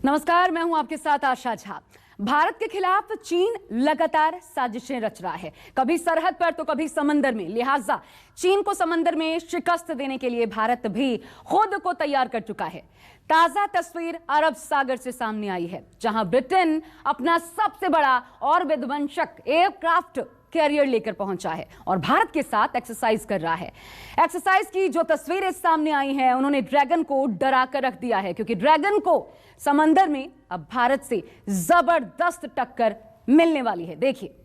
नमस्कार, मैं हूं आपके साथ आशा झा। भारत के खिलाफ चीन लगातार साजिशें रच रहा है, कभी सरहद पर तो कभी समंदर में। लिहाजा चीन को समंदर में शिकस्त देने के लिए भारत भी खुद को तैयार कर चुका है। ताजा तस्वीर अरब सागर से सामने आई है, जहां ब्रिटेन अपना सबसे बड़ा और विध्वंसक एयरक्राफ्ट कैरियर लेकर पहुंचा है और भारत के साथ एक्सरसाइज कर रहा है। एक्सरसाइज की जो तस्वीरें सामने आई हैं, उन्होंने ड्रैगन को डरा कर रख दिया है, क्योंकि ड्रैगन को समंदर में अब भारत से जबरदस्त टक्कर मिलने वाली है। देखिए।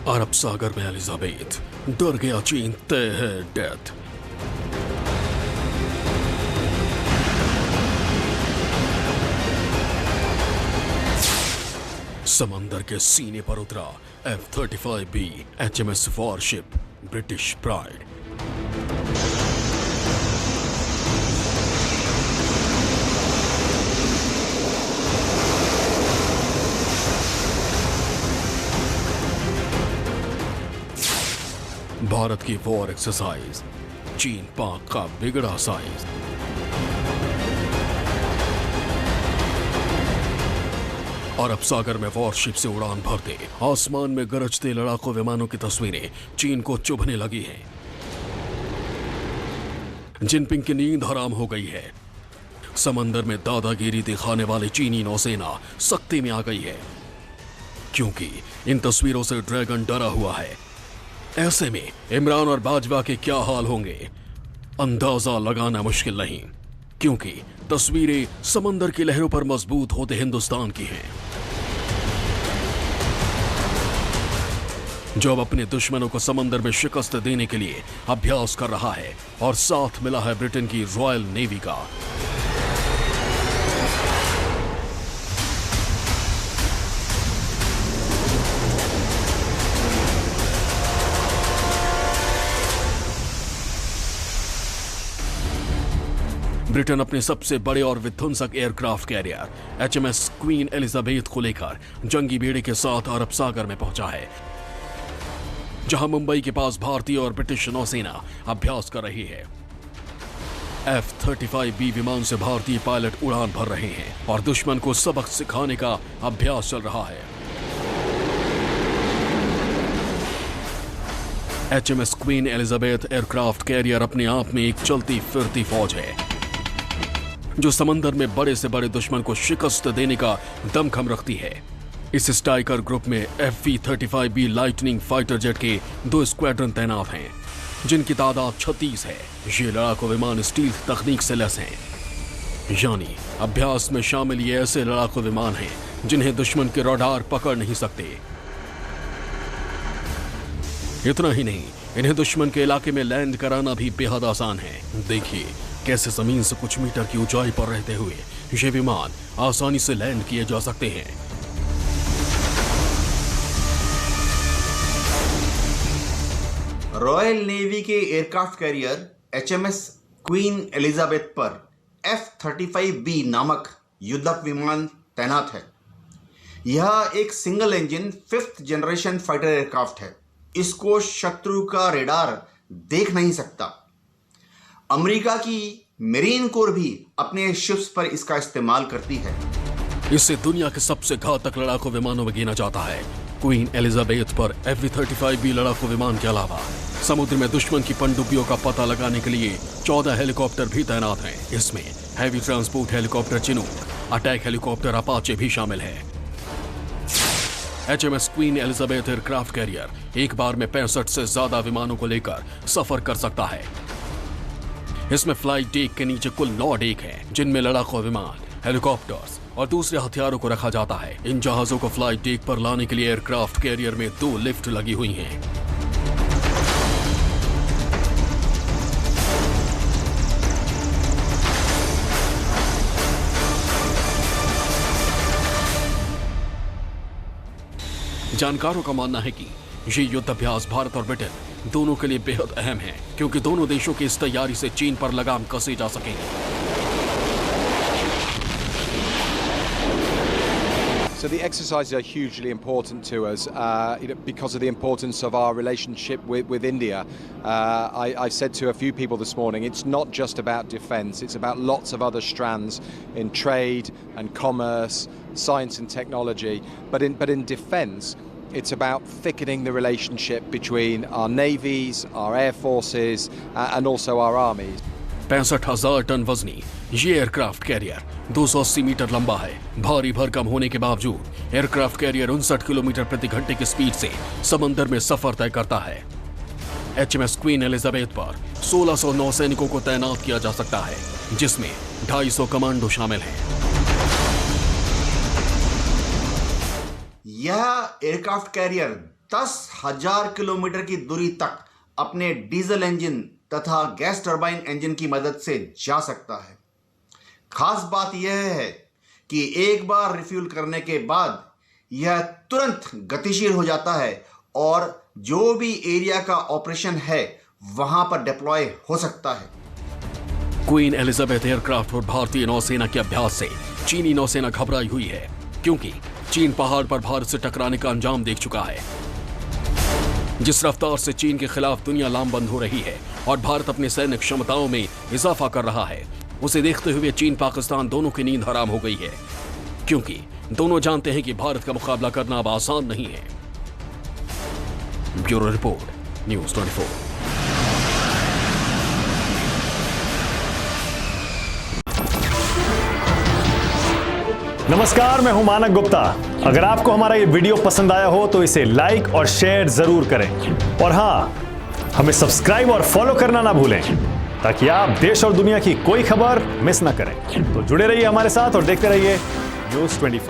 अरब सागर में एलिजाबेथ, डर गया चीन, तय है डेथ। समंदर के सीने पर उतरा F-35B HMS worship British pride. Bharat की वॉर एक्सरसाइज, चीन पाक का बिगड़ा साइज। अरब सागर में वॉरशिप से उड़ान भरते, आसमान में गरजते लड़ाकू विमानों की तस्वीरें चीन को चुभने लगी हैं। जिनपिंग की नींद हराम हो गई है। समंदर में दादागिरी दिखाने वाली चीनी नौसेना सख्ती में आ गई है, क्योंकि इन तस्वीरों से ड्रैगन डरा हुआ है। ऐसे में इमरान और बाजवा के क्या हाल होंगे, अंदाजा लगाना मुश्किल नहीं, क्योंकि तस्वीरें समंदर की लहरों पर मजबूत होते हिंदुस्तान की हैं, जो अब अपने दुश्मनों को समंदर में शिकस्त देने के लिए अभ्यास कर रहा है, और साथ मिला है ब्रिटेन की रॉयल नेवी का। ब्रिटेन अपने सबसे बड़े और विध्वंसक aircraft carrier HMS queen Elizabeth को लेकर जंगी बेड़े के साथ अरब सागर में पहुंचा है, जहां मुंबई के पास भारतीय और ब्रिटिश नौसेना अभ्यास कर रही है। F-35B विमान से भारतीय पायलट उड़ान भर रहे हैं और दुश्मन को सबक सिखाने का अभ्यास चल रहा है। HMS queen Elizabeth aircraft carrier अपने आप में एक चलती फिरती फौज है, जो समंदर में बड़े से बड़े दुश्मन को शिकस्त देने का दमखम रखती है। इस स्ट्राइकर ग्रुप में FV-35B लाइटनिंग फाइटर जेट के 2 स्क्वाड्रन तैनात हैं, जिनकी तादाद 36 है। ये लड़ाकू विमान स्टील तकनीक से लैस हैं, यानी अभ्यास में शामिल ये ऐसे लड़ाकू विमान हैं जिन्हें दुश्मन के रडार पकड़ नहीं सकते। इतना ही नहीं, इन्हें दुश्मन के इलाके में लैंड कराना भी बेहद आसान है। देखिए कैसे जमीन से कुछ मीटर की ऊंचाई पर रहते हुए ये विमान आसानी से लैंड किए जा सकते हैं। रॉयल नेवी के aircraft carrier HMS queen Elizabeth पर F-35B नामक युद्धक विमान तैनात है। यह एक single engine 5th generation fighter aircraft है। इसको शत्रु का रेडार देख नहीं सकता। अमेरिका की मेरीन कोर भी अपने शिप्स पर इसका इस्तेमाल करती है। इसे दुनिया के सबसे घातक लड़ाकू विमानों में गिना जाता है। क्वीन एलिजाबेथ पर FV-35B लड़ाकू विमान के अलावा समुद्र में दुश्मन की पनडुब्बियों का पता लगाने के लिए 14 हेलीकॉप्टर भी तैनात हैं। इसमें heavy transport helicopter Chinook, attack helicopter Apache भी शामिल है। HMS queen Elizabeth aircraft carrier एक बार में 65 से ज्यादा विमानों को लेकर सफर कर सकता है। इसमें फ्लाइट डेक के नीचे कुल 9 डेक हैं, जिनमें लड़ाकू विमान, हेलीकॉप्टर्स और दूसरे हथियारों को रखा जाता है। इन जहाजों को फ्लाइट डेक पर लाने के लिए एयरक्राफ्ट कैरियर में 2 लिफ्ट लगी हुई हैं। जानकारों का मानना है कि ये युद्धाभ्यास भारत और ब्रिटेन दोनों के लिए बेहद अहम है, क्योंकि दोनों देशों की इस तैयारी से चीन पर लगाम कसी जा सकेगी। So the exercises are hugely important to us because of the importance of our relationship with India. I said to a few people this morning, it's not just about defence, it's about lots of other strands in trade and commerce, science and technology. But in defence, it's about thickening the relationship between our navies, our air forces and also our armies. 65,000 ton वजनी ये aircraft carrier 280 metre लंबा है। भारी भरकम होने के बावजूद aircraft carrier 59 kilometre प्रति घंटे की स्पीड से समंदर में सफर तय करता है। HMS क्वीन एलिजाबेथ पर 1600 नौसैनिकों को तैनात किया जा सकता है, जिसमें 250 कमांडो शामिल हैं। यह एयरक्राफ्ट कैरियर 10,000 किलोमीटर की दूरी तक अपने डीजल इंजन तथा गैस टरबाइन इंजन की मदद से जा सकता है। खास बात यह है कि एक बार रिफ्यूल करने के बाद यह तुरंत गतिशील हो जाता है और जो भी एरिया का ऑपरेशन है वहां पर डिप्लॉय हो सकता है। क्वीन एलिजाबेथ एयरक्राफ्ट पर भारतीय नौसेना के अभ्यास से चीनी नौसेना घबराई हुई है, क्योंकि चीन पहाड़ पर भारत से टकराने का अंजाम देख चुका है। जिस रफ्तार से चीन के खिलाफ दुनिया लामबंद हो रही है और भारत अपनी सैन्य क्षमताओं में इजाफा कर रहा है, उसे देखते हुए चीन पाकिस्तान दोनों की नींद हराम हो गई है, क्योंकि दोनों जानते हैं कि भारत का मुकाबला करना अब आसान नहीं है। Bureau report, news 24। नमस्कार, मैं हूं मानक गुप्ता। अगर आपको हमारा ये वीडियो पसंद आया हो तो इसे लाइक और शेयर जरूर करें, और हां, हमें सब्सक्राइब और फॉलो करना ना भूलें, ताकि आप देश और दुनिया की कोई खबर मिस ना करें। तो जुड़े रहिए हमारे साथ और देखते रहिए न्यूज़ 24।